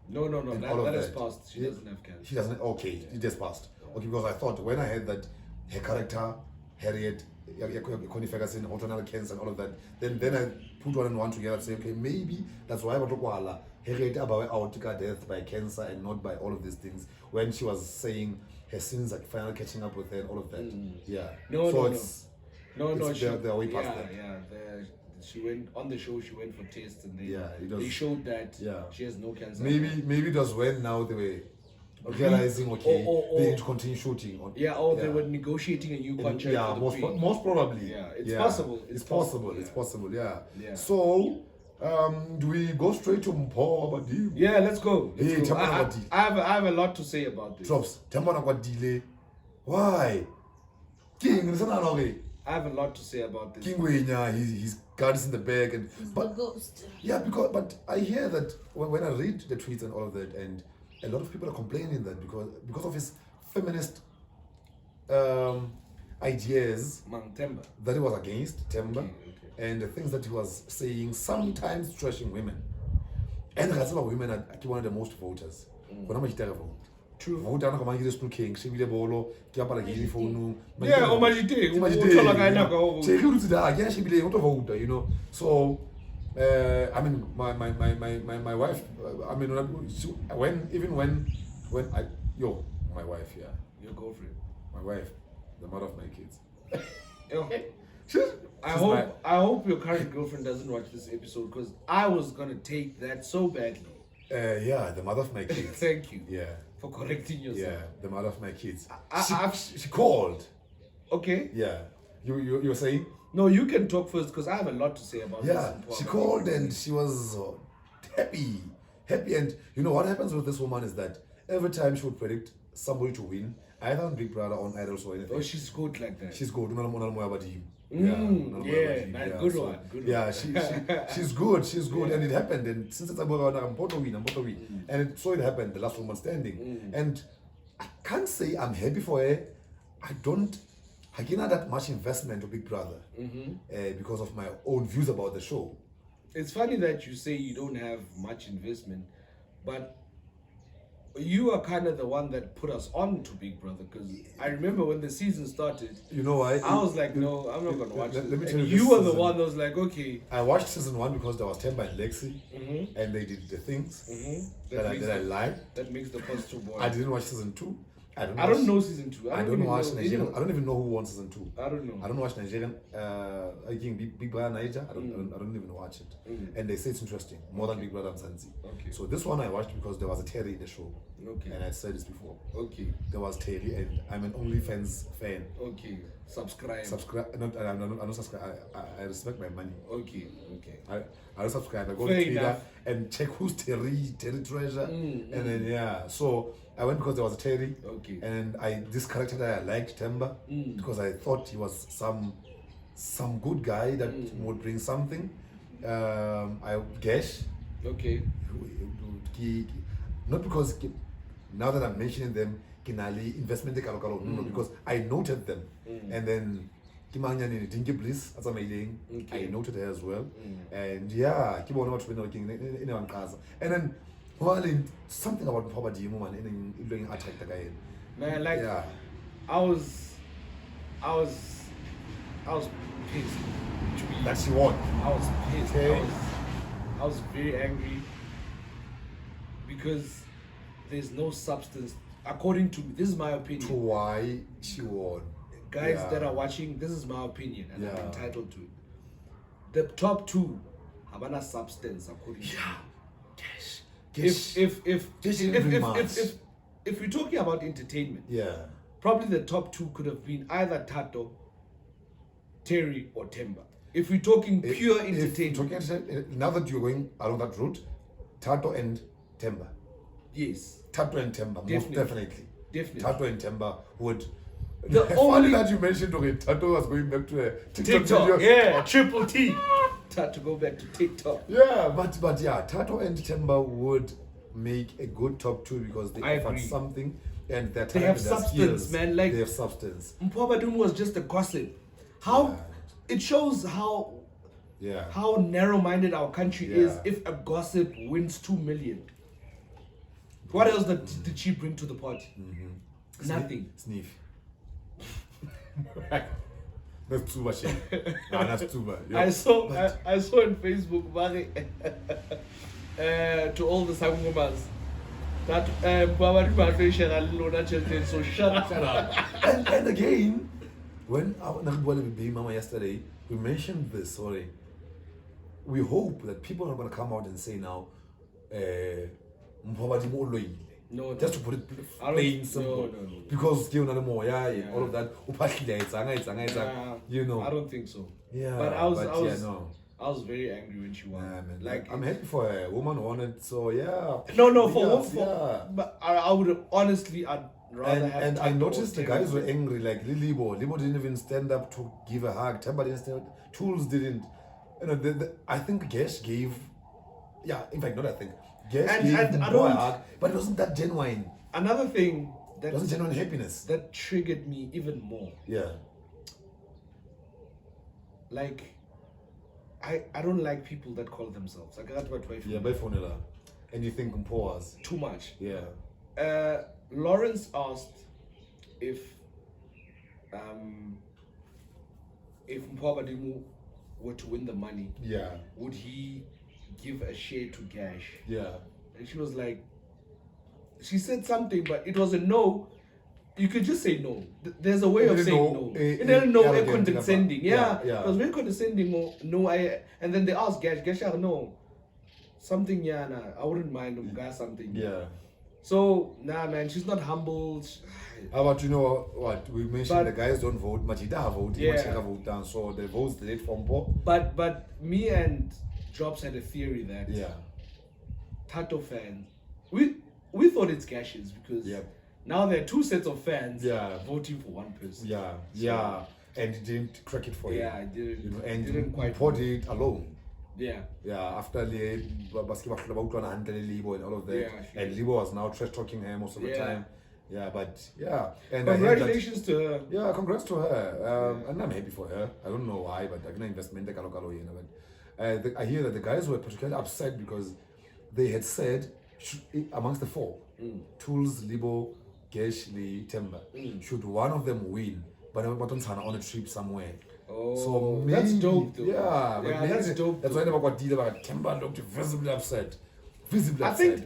no, and all of that has that. passed. She doesn't have cancer. She doesn't. Okay, it just passed. Okay, because I thought when I heard that her character, Harriet, Connie Ferguson, hormonal cancer, and all of that, then I put one and one together and say, okay, maybe that's why Harriet about out death by cancer and not by all of these things. When she was saying her sins are finally catching up with her and all of that. Yeah. No. They're way past that. She went on the show. She went for tests, and they does. they showed that she has no cancer. Maybe it was when now they were realizing they need to continue shooting. They were negotiating a new contract. Yeah, for the Queen. most probably. Yeah, it's possible. It's possible. It's possible. Yeah. So, do we go straight to Mpo Abadi? yeah, let's go. Hey, Let's go. I have a lot to say about this. Drops. Delay. Why? King, I have a lot to say about this. King Wenya, his guard is in the bag, and The ghost. but I hear that when I read the tweets and all of that, and a lot of people are complaining that because of his feminist ideas Temba. that he was against Temba, Okay. and the things that he was saying, sometimes trashing women. And that's why women are one of the most voters. True. Vote down come here school king, she bolo, ke apara ke phone. Yeah, o majite, o thola ka ena ka o. She go to the yeah, she be vote, So I mean my wife, I mean when I my wife, Your girlfriend. my wife, the mother of my kids. Yo. I hope your current girlfriend doesn't watch this episode because I was gonna take that so badly. Yeah, the mother of my kids. Thank you. Yeah. For correcting yourself. Yeah, the mother of my kids. She called. Okay. Yeah. You were saying? No, you can talk first because I have a lot to say about this. Yeah, she called and she was happy. And you know what happens with this woman is that every time she would predict somebody to win, either on Big Brother or on Idols or anything. Oh, she's good like that. She's good. Good one. She's good, and it happened. And since it's about I'm about to win, and so it happened. The last woman standing, and I can't say I'm happy for her. I didn't have that much investment to Big Brother because of my own views about the show. It's funny that you say you don't have much investment, but you are kind of the one that put us on to Big Brother because I remember when the season started. You know why? I was like, no, I'm not gonna watch it. Let me tell you were the one that was like, okay. I watched season 1 because there was Temba and Lexi, and they did the things that I liked. That makes the post too boring. I didn't watch season 2. I don't know season 2. I don't watch Nigerian. I don't even know who won season 2. I don't know. I don't watch Nigerian. I think Big Brother Niger. I don't even watch it. And they say it's interesting more than BigBrotherMzansi. Okay. So this one I watched because there was a Terry in the show. Okay. And I said this before. Okay. There was Terry, and I'm an OnlyFans fan. Okay. Subscribe. I'm not subscribe. I respect my money. Okay. I don't subscribe. I go Fair to Twitter enough. and check who's Terry Treasure, and then so I went because there was a Terry. Okay. And this character that I liked, Temba, because I thought he was some good guy that would bring something. Gesh. Okay. Not because now that I'm mentioning them, Kinali investment no, because I noted them, and then Kimanyani Dinky Bliss as I noted her as well, and yeah, keep on watching in one class, and then well, something about poverty woman in doing attack the guy. Man, like yeah. I was pissed. That she won. I was pissed. Okay. I was very angry because there's no substance. According to me, this is my opinion. To why she won. Guys that are watching, this is my opinion, and I'm entitled to it. The top 2 have a substance according to me. If we're talking about entertainment, probably the top 2 could have been either Tato, Terry, or Temba. If we're talking pure entertainment. Now that you're going along that route, Tato and Temba. Yes. Tato and Temba, most definitely. Tato and Temba would. Funny that you mentioned Tato was going back to a TikTok video. Yeah, triple T. Tato go back to TikTok. Yeah, but yeah, Tato and Temba would make a good top 2 because they offer something and they have substance, skills, man. Like they have substance. Mpobadum was just a gossip. It shows how narrow-minded our country is if a gossip wins 2 million. What else did she bring to the party? Nothing. Sniff. That's too much. That's too much. I saw on Facebook, to all the Sangomas, that so shut up. And again, when NaakVsMufasa being Mama yesterday, we mentioned this. We hope that people are going to come out and say now, no, just to put it plain simple. No. Because all of that. You know. I don't think so. Yeah. But I was very angry when she won. Like I'm happy for a woman who won it. So yeah. But I would honestly, I'd rather have. And I noticed the guys were angry. Like Libo didn't even stand up to give a hug. Temba didn't stand up. Tools didn't. I think Gesh gave. Yeah, in fact, not I think. Gesh gave a hug, but it wasn't that genuine. Another thing that wasn't genuine happiness. That triggered me even more. Yeah. Like, I don't like people that call themselves. I got what wife. Yeah, by Fonela. And you think Mpoa's too much. Yeah. Lawrence asked if Mpobadimu were to win the money, would he give a share to Gash? Yeah. And she was like, she said something, but it was a no. you could just say no. There's a way of saying no. Condescending. Yeah. It was very condescending. No, and then they asked Gash, no. Something, I wouldn't mind him, guy, something. Yeah. So, man, she's not humble. How about, you know what, we mentioned the guys don't vote, Majida vote, vote down, so the votes delayed from Bo. But me and Drops had a theory that Tato fans, we thought it's Gashes because now there are two sets of fans voting for one person. And he didn't crack it for him. Yeah, I didn't. You know, and didn't quite poured it alone. Yeah. After the basketball and all of that, and Libo was now trash talking her most of the time. And congratulations to her. Yeah, congrats to her. And I'm happy for her. I don't know why, but I can investment the Kalokalo, you know. But I hear that the guys were particularly upset because they had said amongst the four, Tools, Libo, Gesh, Lee, Temba, should one of them win, but on a trip somewhere. Oh, so maybe, that's dope though. Yeah, that's dope. That's why I never got deal about Temba looked visibly upset. I think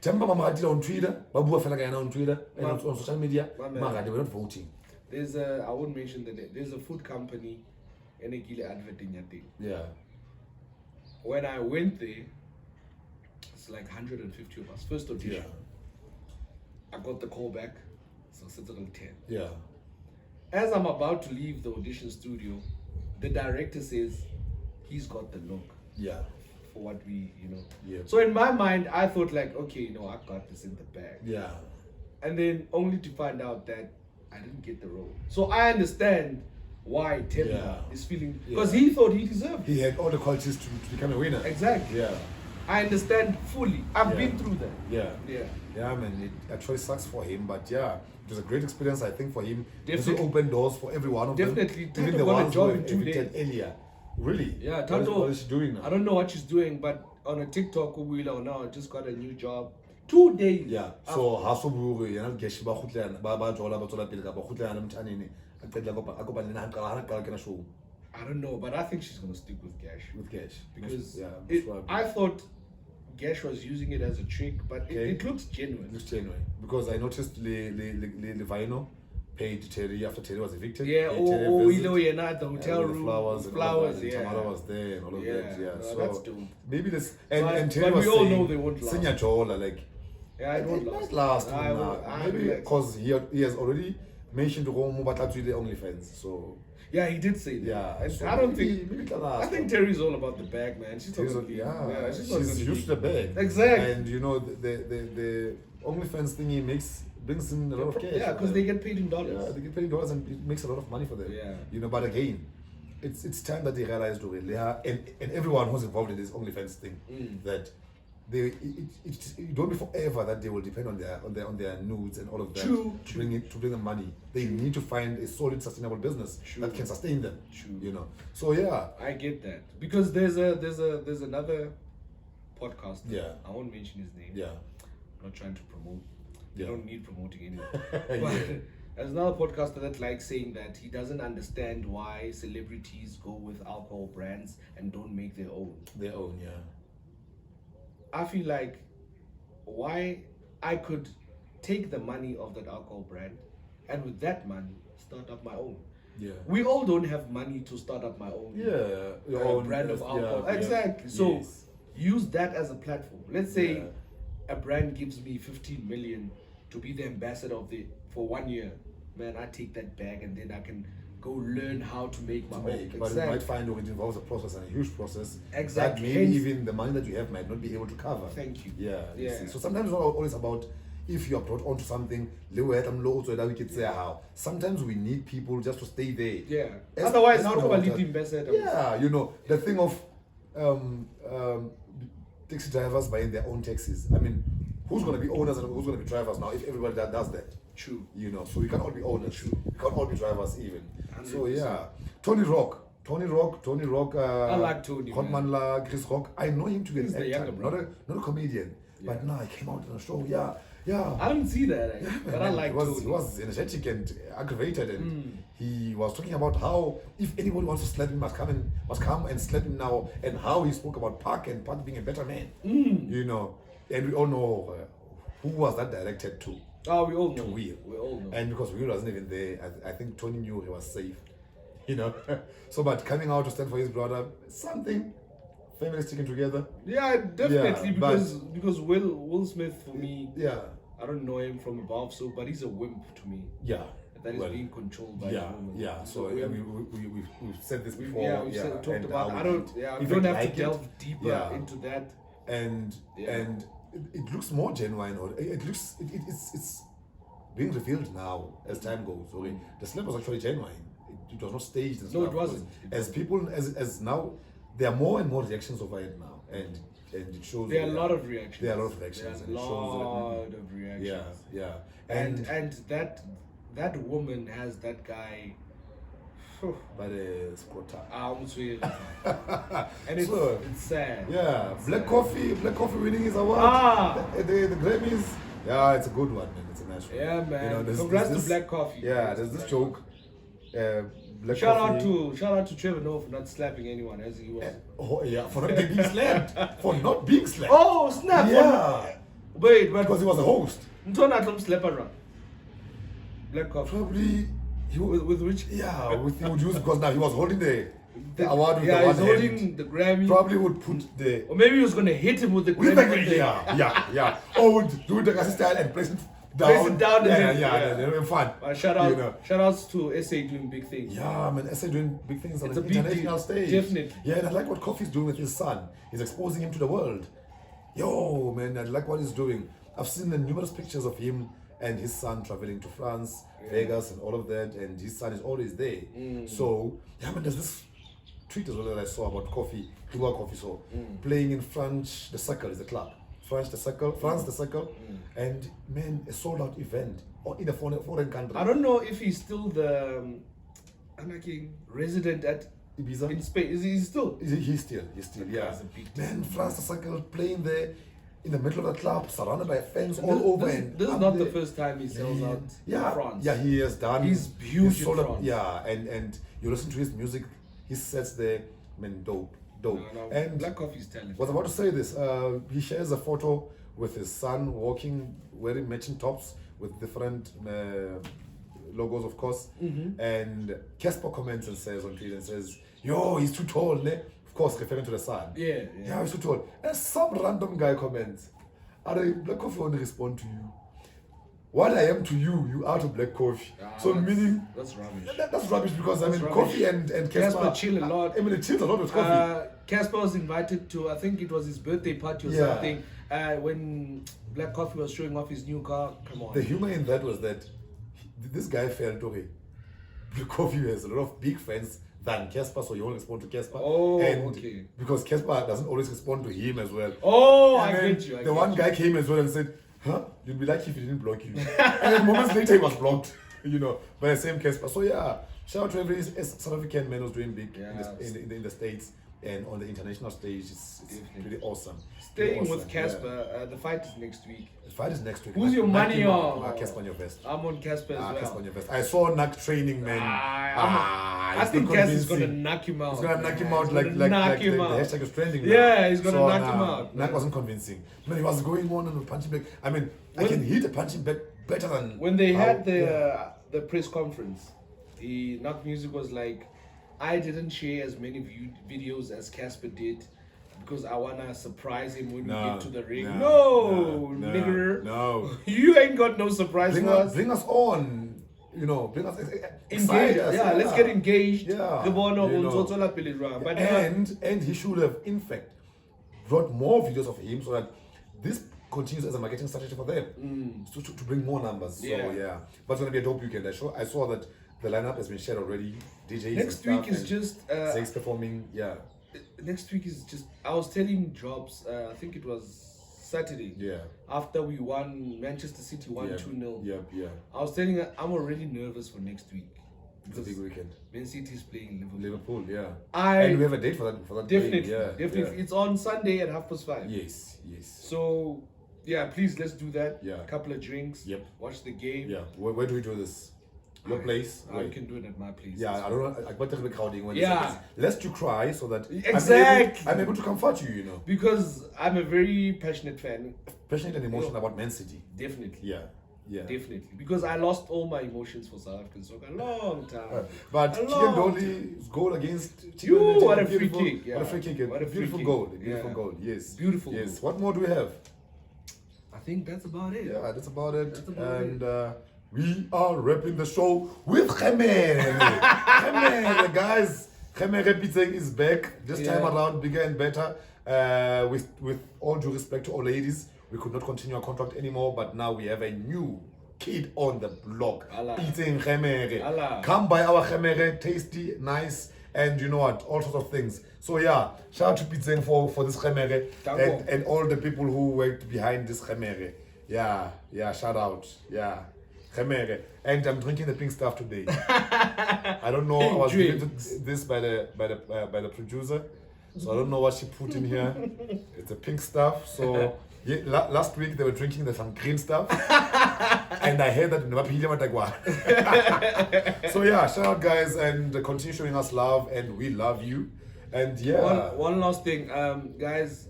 Temba Mama did on Twitter, Babu Felaga on Twitter and on social media. Maga, they were not voting. I won't mention the name. There's a food company and a killer advert in your thing. Yeah. When I went there, it's like 150 of us. First audition. I got the call back, so it's on 10. Yeah. As I'm about to leave the audition studio, the director says he's got the look. Yeah. For what we, Yeah. So in my mind, I thought like, okay, I got this in the bag. Yeah. And then only to find out that I didn't get the role. So I understand why Temba is feeling, because he thought he deserved it. He had all the qualities to become a winner. Exactly. Yeah. I understand fully. I've been through that. Yeah, man, it actually sucks for him, but it was a great experience, I think, for him. Definitely. To open doors for every one of them. Definitely. Even the ones who were evicted earlier. Really? Yeah, Tato. What is she doing now? I don't know what she's doing, but on a TikTok, now just got a new job. 2 days. Yeah. So Hasoburu, Geshi Baba Jola Batola Pilka, Bahuta and Tanini, I don't know, but I think she's gonna stick with Gash. Because I thought Gash was using it as a trick, but it looks genuine. It looks genuine. Because I noticed Levino paid Terry after Terry was evicted. Yeah, the hotel room. Flowers, Tamara was there and all of that. Yeah, no, so that's dope. Maybe this and Terry but was we all saying, know they won't last. Senior Jola, like, it won't might last. Maybe because he has already mentioned to Romo but that's the OnlyFans. So he did say that. Yeah, so I don't think maybe I think Terry's all about the bag, man. She's she's used to the bag. Exactly. And the OnlyFans thingy brings in a lot of cash. Yeah, because they get paid in dollars. Yeah, they get paid in dollars and it makes a lot of money for them. Yeah. But again, it's time that they realized already, and everyone who's involved in this OnlyFans thing, that it don't be forever that they will depend on their nudes and all of that to bring them money. They need to find a solid, sustainable business that can sustain them. So I get that, because there's another podcast. I won't mention his name. I'm not trying to promote. You don't need promoting anyway. But there's another podcaster that likes saying that he doesn't understand why celebrities go with alcohol brands and don't make their own. I feel like why I could take the money of that alcohol brand and with that money start up my own. We all don't have money to start up my own. Your own brand of alcohol. Exactly. So use that as a platform. Let's say a brand gives me 15 million to be the ambassador for 1 year. Man, I take that bag and then I can go learn how to make my own. But you might find it involves a process and a huge process. Exactly. That maybe even the money that you have might not be able to cover. Thank you. So sometimes it's not always about if you are brought onto something. Sometimes we need people just to stay there. Otherwise, how do I lead ambassador? The thing of taxi drivers buying their own taxis. I mean, who's going to be owners and who's going to be drivers now if everybody does that? True. So we can't all be owners. We can't all be drivers even. 100%. So Tony Rock. I like Tony. Hotmanla, Chris Rock. I know him to be an actor, not a comedian. But now he came out on a show. I didn't see that, but I like Tony. He was energetic and aggravated, and he was talking about how if anybody wants to slap him, must come and slap him now, and how he spoke about Park being a better man. And we all know who was that directed to. Oh, we all to know. Will. We all know. And because Will wasn't even there, I think Tony knew he was safe. You know, so but coming out to stand for his brother, something, family sticking together. Yeah, definitely, Yeah, because Will Smith for me, Yeah, I don't know him from above, so but he's a wimp to me. yeah. That is Well, being controlled by a yeah, woman. yeah. He's So a wimp. we've said this before. Yeah, we talked and about. how I don't. we Yeah, we even don't have like to it. delve deeper Yeah. into that. And Yeah. and it looks more genuine, or it's being revealed now as time goes. Okay, the slap was actually genuine. It was not staged. And No, stuff. it wasn't. As people, as now, there are more and more reactions over it now, and it shows. There are a lot of reactions. There are a lot of reactions. There are a lot of reactions. Yeah. And that woman has that guy. By the scrota. And it's, So, it's sad. Yeah, It's Black sad. Coffee winning his award. The Grammys. Yeah, it's a good one, man. It's a nice one. Yeah, man. You know, there's Congrats this, to Black Coffee. Yeah, there's this joke. Black Shout Coffee. out to Trevor Noah for not slapping anyone as he was. Oh yeah, for not being slapped. For not being slapped. Oh snap! Yeah. Wait, but Because he was a host. Ntona Tom slap around. Black Coffee. Probably. With which? Yeah, with him would use because now he was holding the award with yeah, the one he's holding hand. the Grammy. Probably would put the Or maybe he was gonna hit him with the with Grammy. the yeah. Or would do the Kasi style and place it down. Place it down and Yeah, then- they're having fun. Shout out, You know. shout outs to SA doing big things. Yeah, man, SA doing big things on It's the a big international deal. stage. Definitely. Yeah, and I like what Kofi's doing with his son. He's exposing him to the world. Yo, man, I like what he's doing. I've seen the numerous pictures of him and his son traveling to France, Vegas, and all of that, and his son is always there. So, yeah, man, there's this tweet as well that I saw about Kofi, playing in France, the Circle is a club. France, the Circle, and man, a sold out event in a foreign country. I don't know if he's still the resident at Ibiza. in Spain. Is he still? He's still, yeah. guy's a big Man, France the Circle playing there in the middle of the club, surrounded by fans all over. This is not the first time he sells out Yeah, in France. yeah, he has done. He's huge in sold out- France. Yeah, and you listen to his music, his sets there, man, dope. No, And Black Coffee's talented. was about to say this. He shares a photo with his son walking, wearing matching tops with different logos, of course. And Casper comments and says on Twitter and says, "Yo, he's too tall, ne?" Of course, referring to the son. Yeah. Yeah, he's too tall. And some random guy comments, Black Coffee won't respond to you. What I am to you, you are to Black Coffee. So meaning that's rubbish. that's rubbish because I mean rubbish. Coffee and Casper Casper chill a lot. I mean, they chill a lot with Coffee. Casper was invited to, I think it was his birthday party or Yeah. something, when Black Coffee was showing off his new car. Come on. The humor in that was that this guy felt okay. Black Coffee has a lot of big fans than Casper, so he won't respond to Casper. Oh, and okay. Because Casper doesn't always respond to him as well. Oh, And I then get you. the one guy came as well and said, "Huh? You'd be lucky if he didn't block you." And then moments later he was blocked, by the same Casper. So yeah, shout out to every South African man who's doing big in the States and on the international stage. It's really awesome. Staying Really with awesome, Casper, the fight is next week. The fight is next week. Who's your money on? Casper on your vest. I'm on Casper as Casper well. on your vest. I saw Naak training, man. I it's think not Casper's gonna convincing. knock him out. He's gonna knock him man. out He's like gonna the knock him out. hashtag is trending now. Yeah, he's gonna knock him out, Naak man. wasn't convincing. Man, he was going on and punching back. I mean, I can hit a punching back better than When they how- had yeah. the press conference, the Knock Music was like, I didn't share as many videos as Casper did because I wanna surprise him when we get to the ring. No, nigger. No. You ain't got no surprise for us. Bring us on. Bring us Engaged. excite us, Yeah, let's get engaged. Yeah, Re bone you ho know. tswela pele jwang. But And he should have, in fact, brought more videos of him so that this continues as a marketing strategy for them to bring more numbers. So yeah, but it's gonna be a dope weekend. I saw that the lineup has been shared already. DJs next and week stuff is and just Zake's performing. Yeah, next week is just. I was telling Jobs. I think it was Saturday. yeah, After we won, Manchester City won 2-0. Yeah. I was telling her I'm already nervous for next week. It's a big weekend. Man City is playing Liverpool, yeah. I- and we have a date for that. Definitely, game. Yeah, definitely. yeah. It's on Sunday at 5:30. Yes. So, yeah, please let's do that. Yeah. A couple of drinks. Yep. Watch the game. Yeah. Where do we do this? Your place? I can do it at my place. Yeah, I don't know. I better be crowding when Yeah. lest you cry so that Exactly. I'm able to comfort you. Because I'm a very passionate fan. Passionate and emotional about Man City. Definitely. Yeah. Yeah. Definitely. Because I lost all my emotions for South African soccer a long time. But A long Chiendoli's goal against You, Chiendoli, what a free beautiful- kick. Yeah. What a free kick. What a free beautiful kick. goal. Beautiful Yeah. goal. Yes. Beautiful Yes. goal. What more do we have? I think that's about it. Yeah, that's about it. That's about and we are wrapping the show with Khemere. Khemere, guys. Khemere Pitseng is back. This time around, bigger and better. With all due respect to all ladies, we could not continue our contract anymore, but now we have a new kid on the block. Allah. Pitseng Khemere. Allah. Come by our Khemere, tasty, nice, and you know what, all sorts of things. So yeah, shout out to Pitseng for this Khemere and all the people who worked behind this Khemere. Yeah, shout out. Yeah. Khemere. And I'm drinking the pink stuff today. I don't know. I was given this by the producer, so I don't know what she put in here. It's a pink stuff. So yeah, last week they were drinking some green stuff, and I heard that So yeah, shout out guys, and continue showing us love, and we love you. And yeah, One last thing, guys.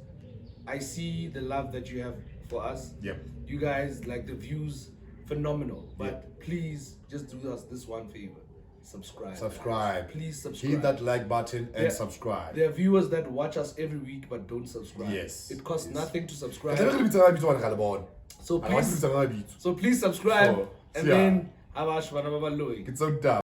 I see the love that you have for us. Yep. You guys, like the views, phenomenal. But please just do us this one favor. Subscribe. subscribe. Please subscribe. Hit that like button and Yeah. subscribe. There are viewers that watch us every week but don't subscribe. Yes. It costs nothing to subscribe. So So please subscribe, So, and yeah. then abash bana baba loyi. it's so dumb.